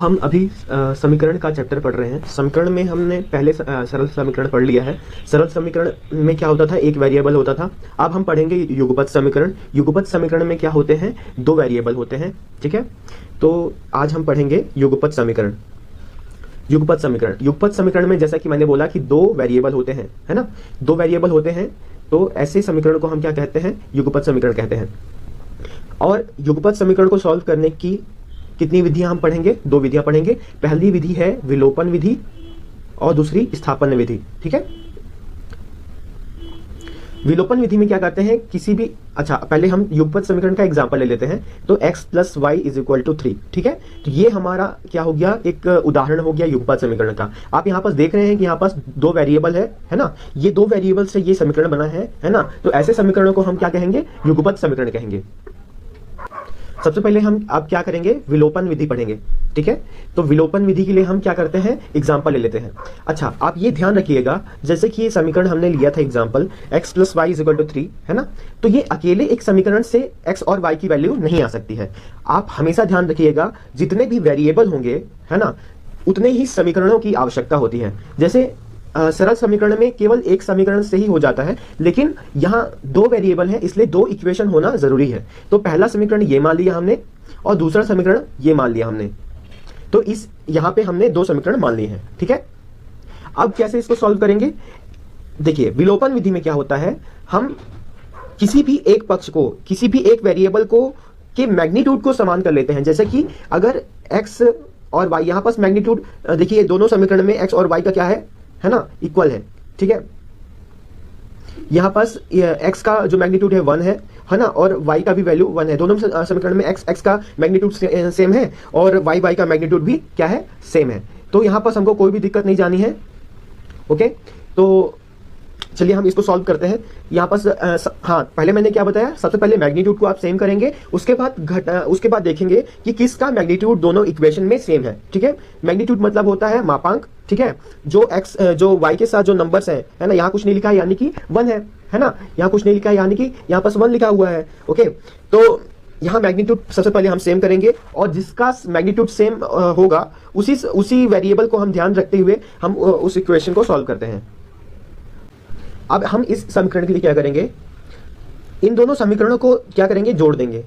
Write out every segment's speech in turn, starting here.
हम अभी समीकरण का चैप्टर पढ़ रहे हैं। समीकरण में हमने पहले सरल समीकरण पढ़ लिया है। सरल समीकरण में क्या होता था, एक वेरिएबल होता था। अब हम पढ़ेंगे युगपत समीकरण। युगपत समीकरण में क्या होते हैं, दो वेरिएबल होते हैं। ठीक है, तो आज हम पढ़ेंगे युगपत समीकरण। युगपत समीकरण, युगपत समीकरण में जैसा कि मैंने बोला कि दो वेरिएबल होते हैं, है ना, दो वेरिएबल होते हैं। तो ऐसे समीकरण को हम क्या कहते हैं, युगपत समीकरण कहते हैं। और युगपत समीकरण को सॉल्व करने की कितनी विधियां हम पढ़ेंगे, दो विधियां पढ़ेंगे। पहली विधि है विलोपन विधि और दूसरी स्थानापन्न विधि। ठीक है, विलोपन विधि में क्या करते हैं, किसी भी, अच्छा पहले हम युगपत समीकरण का एग्जांपल ले लेते हैं। तो x + y = 3। ठीक है, तो ये हमारा क्या हो गया, एक उदाहरण हो गया युगपत समीकरण का। आप यहाँ पास देख रहे हैं कि यहाँ पास दो वेरिएबल है ना, ये दो वेरिएबल से ये समीकरण बना है ना। तो ऐसे समीकरणों को हम क्या कहेंगे, युगपत समीकरण कहेंगे। सबसे पहले हम आप क्या करेंगे, विलोपन विधि पढ़ेंगे। ठीक है, तो विलोपन विधि के लिए हम क्या करते हैं, एग्जांपल ले लेते हैं। अच्छा, आप ये ध्यान रखिएगा, जैसे कि ये समीकरण हमने लिया था एग्जांपल x + y = 3, है ना। तो ये अकेले एक समीकरण से x और y की वैल्यू नहीं आ सकती है। आप हमेशा ध्यान रखिएगा, जितने भी वेरिएबल होंगे, है ना, उतने ही समीकरणों की आवश्यकता होती है। जैसे सरल समीकरण में केवल एक समीकरण से ही हो जाता है, लेकिन यहाँ दो वेरिएबल है, इसलिए दो इक्वेशन होना जरूरी है। तो पहला समीकरण ये मान लिया हमने और दूसरा समीकरण ये मान लिया हमने। तो इस यहाँ पे हमने दो समीकरण मान लिए हैं। ठीक है, अब कैसे इसको सॉल्व करेंगे, देखिए विलोपन विधि में क्या होता है, हम किसी भी एक पक्ष को, किसी भी एक वेरिएबल को के मैग्नीट्यूड को समान कर लेते हैं। जैसे कि अगर x और y, यहाँ पास मैग्नीट्यूड देखिए, दोनों समीकरण में x और y का क्या है ना, इक्वल है। ठीक है, यहाँ पास x का जो मैग्नीट्यूड है 1 है ना, और y का भी वैल्यू 1 है। दोनों समीकरण में x का मैग्नीट्यूड सेम है और y का मैग्नीट्यूड भी क्या है, सेम है। तो यहाँ पास हमको कोई भी दिक्कत नहीं जानी है। ओके, तो चलिए हम इसको सॉल्व करते हैं। यहाँ पास हाँ, पहले मैंने क्या बताया, सबसे पहले मैग्नीट्यूड को आप सेम करेंगे, उसके बाद देखेंगे कि किसका मैग्नीट्यूड दोनों इक्वेशन में सेम है। ठीक है, मैग्नीट्यूड मतलब होता है मापांक। ठीक है, जो y के साथ जो नंबर्स हैं, है ना, यहाँ कुछ नहीं लिखा है यानी कि 1 है ना, यहाँ कुछ नहीं लिखा है यानी कि यहाँ पास 1 लिखा हुआ है। ओके, तो यहाँ मैग्नीट्यूड सबसे पहले हम सेम करेंगे और जिसका मैग्नीट्यूड सेम होगा उसी वेरिएबल को हम ध्यान रखते हुए हम उस इक्वेशन को सॉल्व करते हैं। अब हम इस समीकरण के लिए क्या करेंगे, इन दोनों समीकरणों को क्या करेंगे, जोड़ देंगे।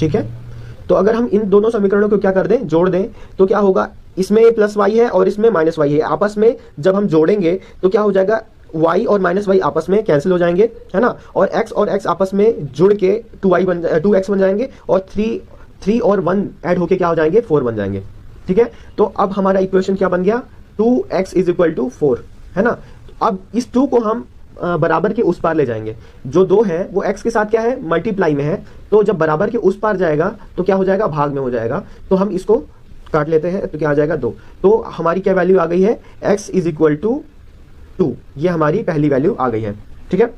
ठीक है, तो अगर हम इन दोनों समीकरणों को क्या कर दें, जोड़ दें, तो क्या होगा, इसमें +y है और इसमें -y है। आपस में जब हम जोड़ेंगे तो क्या हो जाएगा, y और -y आपस में कैंसिल हो जाएंगे, है ना, और x और x आपस में जुड़ के 2x बन जाएंगे और 3 और 1 ऐड होके क्या हो जाएंगे, 4 बन जाएंगे। ठीक है, तो अब हमारा इक्वेशन क्या बन गया, 2x = 4, है ना। अब इस 2 को हम बराबर के उस पार ले जाएंगे। जो 2 है वो x के साथ क्या है, मल्टीप्लाई में है। तो जब बराबर के उस पार जाएगा तो क्या हो जाएगा, भाग में हो जाएगा। तो हम इसको काट लेते हैं, तो क्या आ जाएगा, 2। तो हमारी क्या वैल्यू आ गई है, x = 2। ये हमारी पहली वैल्यू आ गई है। ठीक है,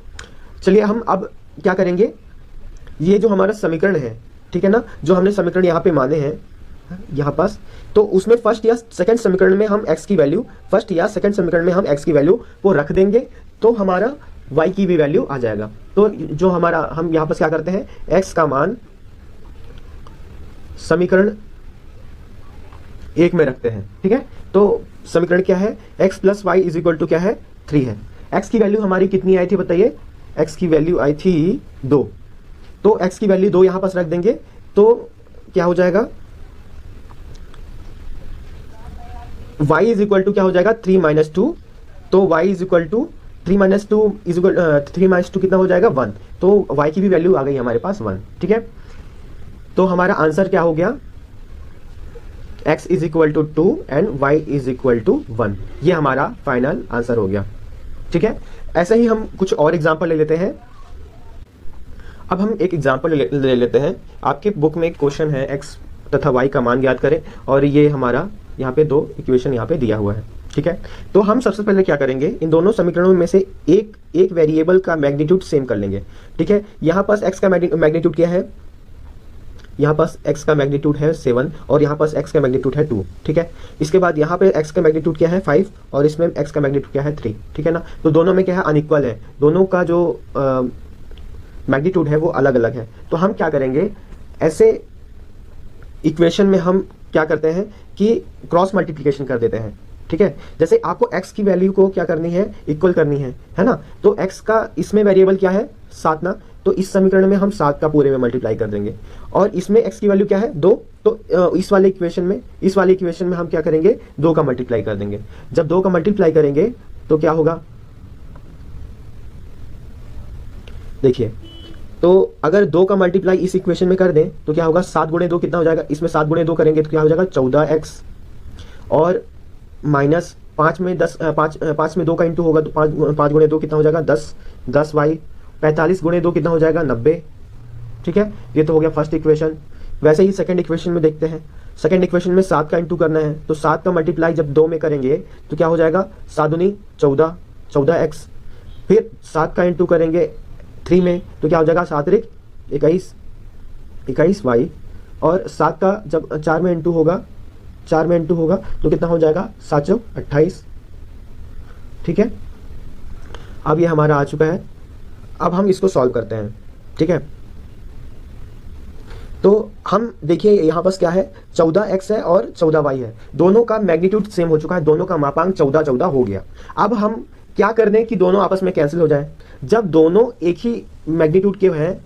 चलिए हम अब क्या करेंगे, ये जो हमारा समीकरण है, ठीक है ना, जो हमने समीकरण यहाँ पे माने हैं यहाँ पास, तो उसमें फर्स्ट या सेकंड समीकरण में हम x की वैल्यू, फर्स्ट या सेकंड समीकरण में हम x की वैल्यू को रख देंगे, तो हमारा y की भी वैल्यू आ जाएगा। तो जो हमारा, हम यहाँ पास क्या करते हैं, x का मान समीकरण 1 में रखते हैं। ठीक है, तो समीकरण क्या है, x + y = क्या है, 3 है। x की वैल्यू हमारी कितनी आई थी बताइए, x की वैल्यू आई थी 2। तो x की वैल्यू 2 यहाँ पास रख देंगे, तो क्या हो जाएगा, y = क्या हो जाएगा, 3 - 2। तो y = 3 - 2 कितना हो जाएगा, 1। तो y की भी वैल्यू आ गई हमारे पास 1। ठीक है, तो हमारा आंसर क्या हो गया, x = 2 एंड y = 1। ये हमारा फाइनल आंसर हो गया। ठीक है, ऐसे ही हम कुछ और एग्जांपल ले लेते हैं। अब हम एक एग्जांपल ले लेते हैं। आपके बुक में एक क्वेश्चन है, x तथा y का मान ज्ञात करें, और ये हमारा यहाँ पे दो इक्वेशन यहाँ पे दिया हुआ है। ठीक है, तो हम सबसे पहले क्या करेंगे, इन दोनों समीकरणों में से एक वेरिएबल का मैग्नीट्यूड सेम कर लेंगे। ठीक है, यहाँ पास x का मैग्नीट्यूड क्या है, यहाँ पास x का मैग्नीट्यूड है 7 और यहाँ पास x का मैग्नीट्यूड है 2। ठीक है, इसके बाद यहाँ पे x का मैग्नीट्यूड क्या है 5 और इसमें x का मैग्नीट्यूड क्या है 3। ठीक है ना, तो दोनों में क्या है, अनइक्वल है, दोनों का जो मैग्नीट्यूड है वो अलग अलग है। तो हम क्या करेंगे, ऐसे इक्वेशन में हम क्या करते हैं कि क्रॉस मल्टीप्लिकेशन कर देते हैं, ठीक है। जैसे आपको x की वैल्यू को क्या करनी है, इक्वल करनी है ना। तो x का इसमें वेरिएबल क्या है, 7 ना, तो इस समीकरण में हम 7 का पूरे में मल्टीप्लाई कर देंगे, और इसमें x की वैल्यू क्या है, 2, तो इस वाले इक्वेशन में हम क्या करेंगे, 2 का मल्टीप्लाई कर देंगे। जब 2 का मल्टीप्लाई करेंगे तो क्या होगा, देखिए, तो अगर 2 का मल्टीप्लाई इस इक्वेशन में कर दें तो क्या होगा, 7 गुणे 2 कितना हो जाएगा, इसमें 7 गुणे 2 करेंगे तो क्या हो जाएगा 14x, और माइनस 5 में 2 का इंटू होगा तो 5 गुणे 2 कितना हो जाएगा 10y, 45 गुणे 2 कितना हो जाएगा 90, ठीक है। ये तो हो गया फर्स्ट इक्वेशन। वैसे ही सेकंड इक्वेशन में देखते हैं। सेकंड इक्वेशन में 7 का इंटू करना है, तो 7 का मल्टीप्लाई जब 2 में करेंगे तो क्या हो जाएगा, 7 दूनी 14x, फिर 7 का इंटू करेंगे 3 में तो क्या हो जाएगा 7 त्रिक 21y, और 7 का जब 4 में इंटू होगा तो कितना हो जाएगा 7 चौक 28, ठीक है। अब ये हमारा आ चुका है। अब हम इसको सॉल्व करते हैं, ठीक है। तो हम देखिए यहाँ पास क्या है, 14x है और 14y है, दोनों का मैग्नीट्यूड सेम हो चुका है, दोनों का मापांक 14 हो गया। अब हम क्या कर दें कि दोनों आपस में कैंसिल हो जाए। जब दोनों एक ही मैग्नीट्यूड के हैं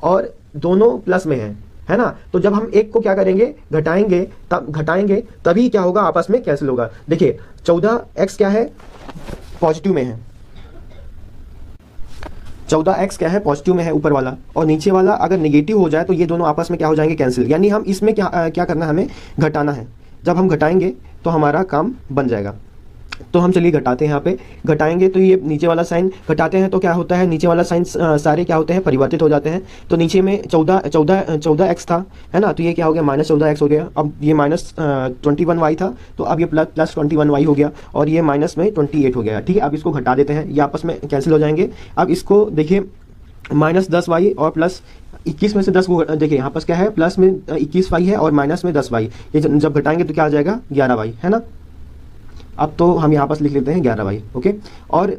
और दोनों प्लस में हैं, है ना, तो जब हम एक को क्या करेंगे, घटाएंगे तभी क्या होगा, आपस में कैंसिल होगा। देखिए 14x क्या है, पॉजिटिव में है, 14x क्या है, पॉजिटिव में है ऊपर वाला, और नीचे वाला अगर नेगेटिव हो जाए तो ये दोनों आपस में क्या हो जाएंगे, कैंसिल। यानी हम इसमें क्या करना है, हमें घटाना है। जब हम घटाएंगे तो हमारा काम बन जाएगा। तो हम चलिए घटाते हैं, यहाँ पे घटाएंगे तो ये नीचे वाला साइन घटाते हैं तो क्या होता है, नीचे वाला साइन सारे क्या होते हैं, परिवर्तित हो जाते हैं। तो नीचे में 14x था, है ना, तो ये क्या हो गया, -14x हो गया। अब ये -21y था, तो अब ये प्लस 21y हो गया, और ये माइनस में 28 हो गया, ठीक है। अब इसको घटा देते हैं, ये आपस में कैंसिल हो जाएंगे। अब इसको देखिए, -10y और प्लस 21 में से 10 को देखिए, यहाँ पास क्या है, प्लस में 21y है और माइनस में 10y, ये जब घटाएंगे तो क्या आ जाएगा 11y, है ना। अब तो हम यहाँ पास लिख लेते हैं 11y, ओके। और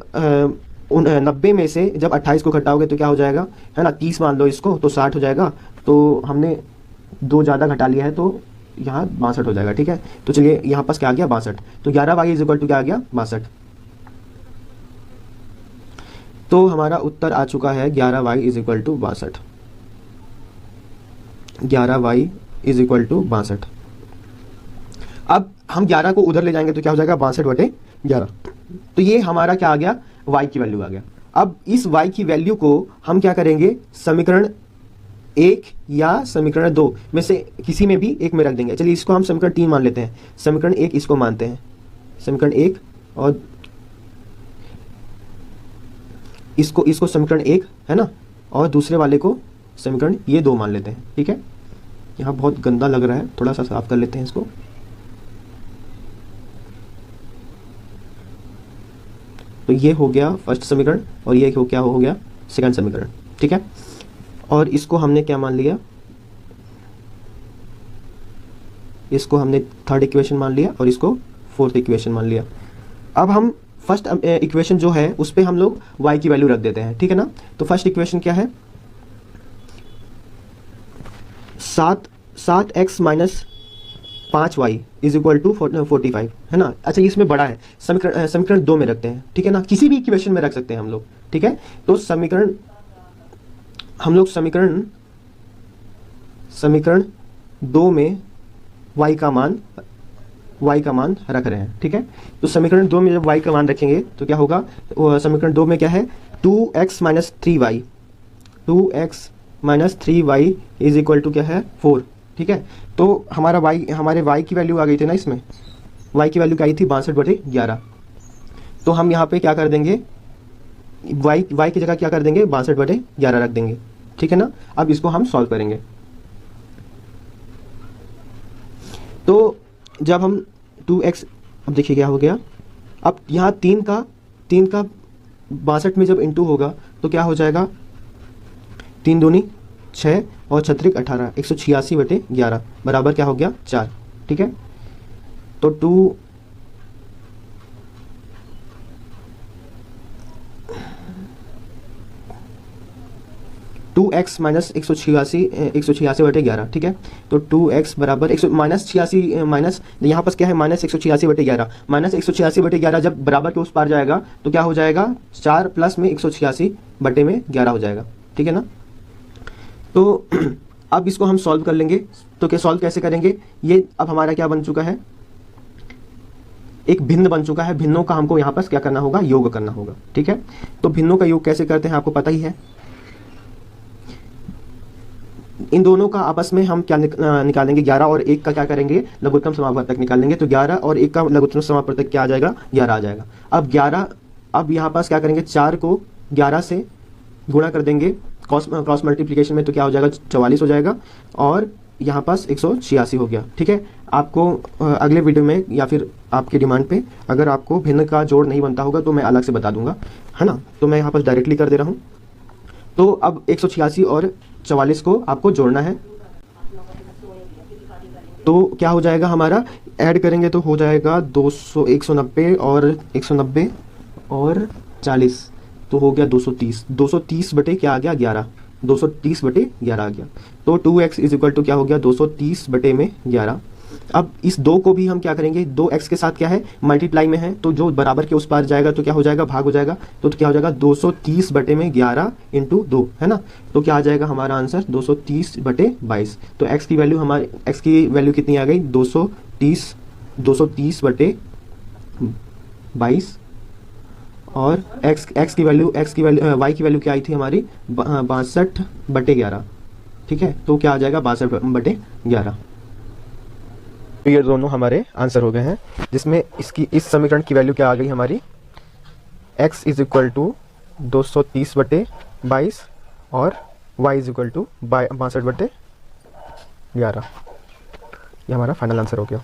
90 में से जब 28 को घटाओगे तो क्या हो जाएगा, है ना, 30 मान लो इसको, तो 60 हो जाएगा। तो हमने 2 ज़्यादा घटा लिया है तो यहाँ 62 हो जाएगा, ठीक है। तो चलिए यहाँ पास क्या आ गया, 62। तो 11y इज इक्वल टू क्या आ गया, 62। तो हमारा उत्तर आ चुका है 11y is equal to 62, 11y is equal to 62। अब हम 11 को उधर ले जाएंगे तो क्या हो जाएगा, 62/11। तो ये हमारा क्या आ गया, y की वैल्यू आ गया। अब इस y की वैल्यू को हम क्या करेंगे, समीकरण 1 या समीकरण 2 में से किसी में भी एक में रख देंगे। चलिए इसको हम समीकरण 3 मान लेते हैं, समीकरण 1 इसको मानते हैं, समीकरण 1, और इसको समीकरण 1, है ना, और दूसरे वाले को समीकरण ये 2 मान लेते हैं, ठीक है। यहाँ बहुत गंदा लग रहा है, थोड़ा सा साफ कर लेते हैं इसको। तो ये हो गया फर्स्ट समीकरण, और ये क्या हो गया, सेकंड समीकरण, ठीक है। और इसको हमने क्या मान लिया, इसको हमने थर्ड इक्वेशन मान लिया, और इसको फोर्थ इक्वेशन मान लिया। अब हम फर्स्ट इक्वेशन जो है उस पर हम लोग y की वैल्यू रख देते हैं, ठीक है ना। तो फर्स्ट इक्वेशन क्या है, 7x minus 5y is equal to 45, है ना। अच्छा, इसमें बड़ा है, समीकरण 2 में रखते हैं, ठीक है ना, किसी भी इक्वेशन में रख सकते हैं हम लोग, ठीक है। तो समीकरण 2 में y का मान रख रहे हैं, ठीक है। तो समीकरण 2 में जब y का मान रखेंगे तो क्या होगा, समीकरण 2 में क्या है, 2x minus 3y is equal to क्या है, 4, ठीक है। तो हमारे y की वैल्यू आ गई थी ना, इसमें y की वैल्यू क्या आई थी, 62/11। तो हम यहाँ पे क्या कर देंगे, y की जगह क्या कर देंगे, 62/11 रख देंगे, ठीक है ना। अब इसको हम सॉल्व करेंगे। तो जब हम 2x, अब देखिए क्या हो गया, अब यहाँ 3 का 62 में जब इंटू होगा तो क्या हो जाएगा, 3 दूनी 6 और 6 18, 186/11 बराबर क्या हो गया, 4, ठीक है। तो 2 2x माइनस 186 बटे 11, ठीक है। तो 2x बराबर माइनस 86 माइनस यहाँ पर क्या है माइनस 186 बटे 11, माइनस 186 बटे 11 जब बराबर के उस पार जाएगा तो क्या हो जाएगा 4 प्लस में 186 बटे में 11 हो जाएगा, ठीक है ना। तो अब इसको हम सॉल्व कर लेंगे। तो क्या सॉल्व कैसे करेंगे, ये अब हमारा क्या बन चुका है, एक भिन्न बन चुका है। भिन्नों का हमको यहाँ पर क्या करना होगा, योग करना होगा, ठीक है। तो भिन्नों का योग कैसे करते हैं आपको पता ही है। इन दोनों का आपस में हम क्या निकालेंगे, 11 और 1 का क्या करेंगे, लघुत्तम समापवर्तक निकालेंगे। तो 11 और 1 का लघुत्तम समापवर्तक क्या आ जाएगा, 11 आ जाएगा। अब यहाँ पास क्या करेंगे, 4 को 11 से गुणा कर देंगे क्रॉस मल्टीप्लिकेशन में, तो क्या हो जाएगा 44 हो जाएगा, और यहाँ पास 186 हो गया, ठीक है। आपको अगले वीडियो में या फिर आपके डिमांड पे अगर आपको भिन्न का जोड़ नहीं बनता होगा तो मैं अलग से बता दूंगा, है ना। तो मैं यहाँ पर डायरेक्टली कर दे रहा हूँ। तो अब 186 और 44 को आपको जोड़ना है। तो क्या हो जाएगा हमारा, ऐड करेंगे तो हो जाएगा 190 और 190 और 40, तो हो गया 230। 230 बटे क्या आ गया, 11। 230 बटे 11 आ गया। तो 2x इज इक्वल टू क्या हो गया, 230 बटे में 11। अब इस 2 को भी हम क्या करेंगे, 2x के साथ क्या है मल्टीप्लाई में है, तो जो बराबर के उस पार जाएगा तो क्या हो जाएगा, भाग हो जाएगा। तो क्या हो जाएगा 230 बटे में 11 इंटू 2, है ना। तो क्या आ जाएगा हमारा आंसर 230 बटे 22। तो x की वैल्यू कितनी आ गई, 230 बटे 22, और y की वैल्यू क्या आई थी हमारी 62 बटे 11, ठीक है। तो क्या आ जाएगा 62 बटे 11। तो ये दोनों हमारे आंसर हो गए हैं, जिसमें इस समीकरण की वैल्यू क्या आ गई हमारी, x इज इक्वल टू 230 बटे 22 और y इज इक्वल टू 62 बटे 11। ये हमारा फाइनल आंसर हो गया।